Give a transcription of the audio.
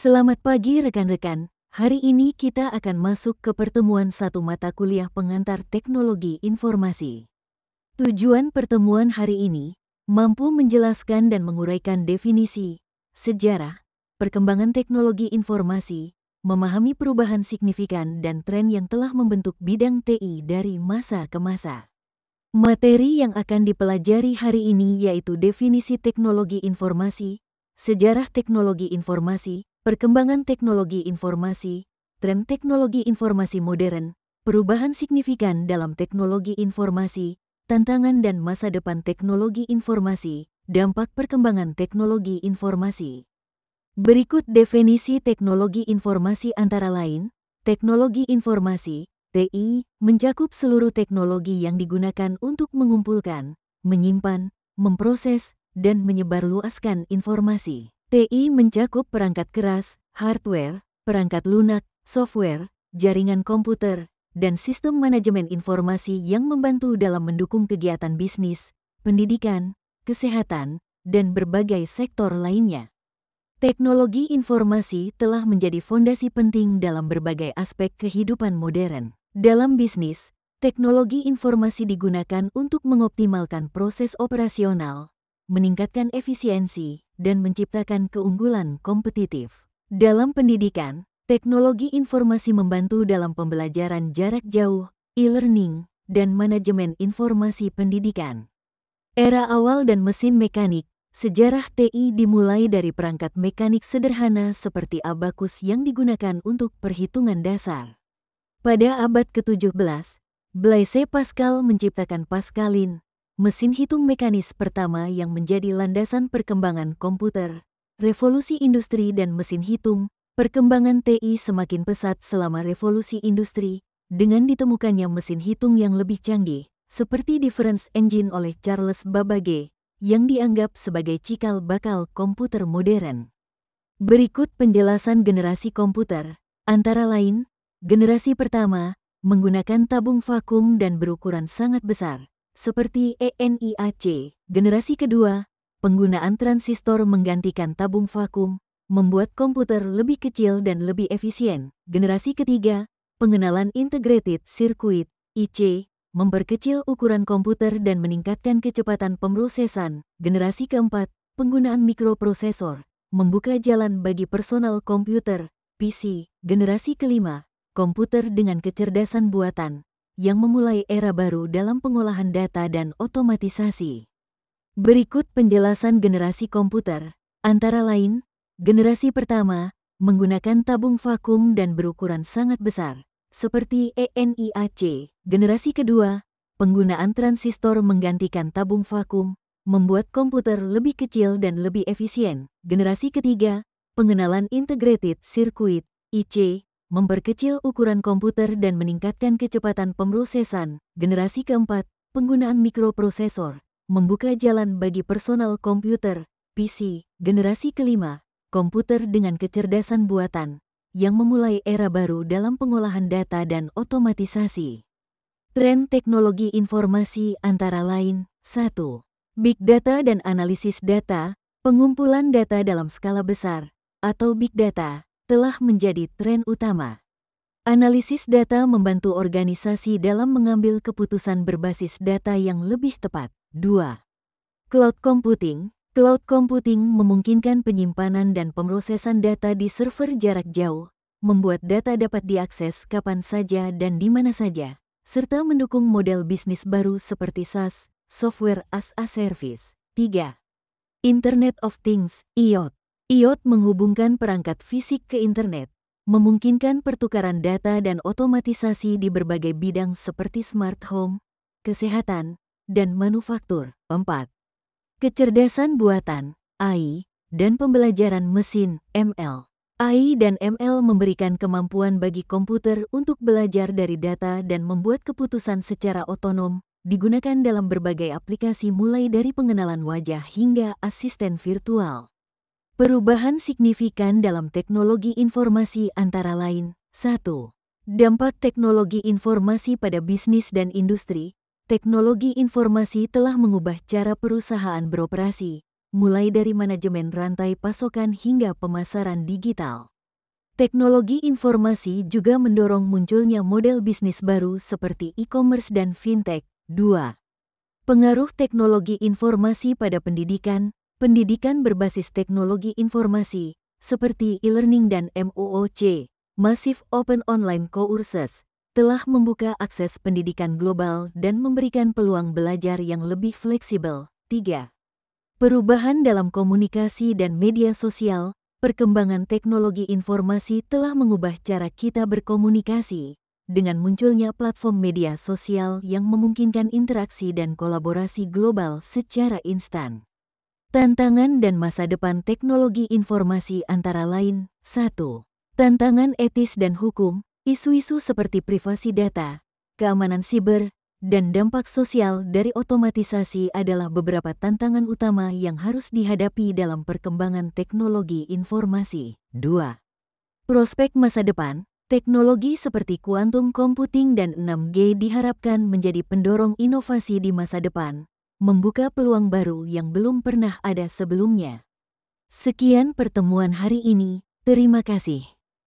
Selamat pagi rekan-rekan, hari ini kita akan masuk ke pertemuan satu mata kuliah pengantar teknologi informasi. Tujuan pertemuan hari ini, mampu menjelaskan dan menguraikan definisi, sejarah, perkembangan teknologi informasi, memahami perubahan signifikan dan tren yang telah membentuk bidang TI dari masa ke masa. Materi yang akan dipelajari hari ini yaitu definisi teknologi informasi, sejarah teknologi informasi, perkembangan teknologi informasi, tren teknologi informasi modern, perubahan signifikan dalam teknologi informasi, tantangan dan masa depan teknologi informasi, dampak perkembangan teknologi informasi. Berikut definisi teknologi informasi antara lain, teknologi informasi, TI, mencakup seluruh teknologi yang digunakan untuk mengumpulkan, menyimpan, memproses, dan menyebarluaskan informasi. TI mencakup perangkat keras, hardware, perangkat lunak, software, jaringan komputer, dan sistem manajemen informasi yang membantu dalam mendukung kegiatan bisnis, pendidikan, kesehatan, dan berbagai sektor lainnya. Teknologi informasi telah menjadi fondasi penting dalam berbagai aspek kehidupan modern. Dalam bisnis, teknologi informasi digunakan untuk mengoptimalkan proses operasional, meningkatkan efisiensi, dan menciptakan keunggulan kompetitif. Dalam pendidikan, teknologi informasi membantu dalam pembelajaran jarak jauh, e-learning, dan manajemen informasi pendidikan. Era awal dan mesin mekanik, sejarah TI dimulai dari perangkat mekanik sederhana seperti abakus yang digunakan untuk perhitungan dasar. Pada abad ke-17, Blaise Pascal menciptakan Pascaline, mesin hitung mekanis pertama yang menjadi landasan perkembangan komputer, revolusi industri dan mesin hitung. Perkembangan TI semakin pesat selama revolusi industri, dengan ditemukannya mesin hitung yang lebih canggih, seperti difference engine oleh Charles Babbage, yang dianggap sebagai cikal bakal komputer modern. Berikut penjelasan generasi komputer, antara lain, generasi pertama, menggunakan tabung vakum dan berukuran sangat besar, seperti ENIAC. Generasi kedua, penggunaan transistor menggantikan tabung vakum, membuat komputer lebih kecil dan lebih efisien. Generasi ketiga, pengenalan integrated circuit, IC, memperkecil ukuran komputer dan meningkatkan kecepatan pemrosesan. Generasi keempat, penggunaan mikroprosesor, membuka jalan bagi personal komputer, PC. Generasi kelima, komputer dengan kecerdasan buatan, yang memulai era baru dalam pengolahan data dan otomatisasi. Berikut penjelasan generasi komputer, antara lain, generasi pertama, menggunakan tabung vakum dan berukuran sangat besar, seperti ENIAC. Generasi kedua, penggunaan transistor menggantikan tabung vakum, membuat komputer lebih kecil dan lebih efisien. Generasi ketiga, pengenalan integrated circuit, IC, memperkecil ukuran komputer dan meningkatkan kecepatan pemrosesan. Generasi keempat, penggunaan mikroprosesor, membuka jalan bagi personal komputer, PC. Generasi kelima, komputer dengan kecerdasan buatan, yang memulai era baru dalam pengolahan data dan otomatisasi. Tren teknologi informasi antara lain, 1. Big Data dan analisis data, pengumpulan data dalam skala besar, atau Big Data, telah menjadi tren utama. Analisis data membantu organisasi dalam mengambil keputusan berbasis data yang lebih tepat. 2. Cloud computing. Cloud computing memungkinkan penyimpanan dan pemrosesan data di server jarak jauh, membuat data dapat diakses kapan saja dan di mana saja, serta mendukung model bisnis baru seperti SaaS, Software as a Service. 3. Internet of Things, IoT. IoT menghubungkan perangkat fisik ke internet, memungkinkan pertukaran data dan otomatisasi di berbagai bidang seperti smart home, kesehatan, dan manufaktur. 4. Kecerdasan buatan, AI, dan pembelajaran mesin, ML. AI dan ML memberikan kemampuan bagi komputer untuk belajar dari data dan membuat keputusan secara otonom, digunakan dalam berbagai aplikasi mulai dari pengenalan wajah hingga asisten virtual. Perubahan signifikan dalam teknologi informasi antara lain, 1. Dampak teknologi informasi pada bisnis dan industri. Teknologi informasi telah mengubah cara perusahaan beroperasi, mulai dari manajemen rantai pasokan hingga pemasaran digital. Teknologi informasi juga mendorong munculnya model bisnis baru seperti e-commerce dan fintech. 2. Pengaruh teknologi informasi pada pendidikan. Pendidikan berbasis teknologi informasi, seperti e-learning dan MOOC, Massive Open Online Courses, telah membuka akses pendidikan global dan memberikan peluang belajar yang lebih fleksibel. 3. Perubahan dalam komunikasi dan media sosial. Perkembangan teknologi informasi telah mengubah cara kita berkomunikasi, dengan munculnya platform media sosial yang memungkinkan interaksi dan kolaborasi global secara instan. Tantangan dan masa depan teknologi informasi antara lain. 1. Tantangan etis dan hukum. Isu-isu seperti privasi data, keamanan siber, dan dampak sosial dari otomatisasi adalah beberapa tantangan utama yang harus dihadapi dalam perkembangan teknologi informasi. 2. Prospek masa depan. Teknologi seperti kuantum computing dan 6G diharapkan menjadi pendorong inovasi di masa depan, membuka peluang baru yang belum pernah ada sebelumnya. Sekian pertemuan hari ini, terima kasih.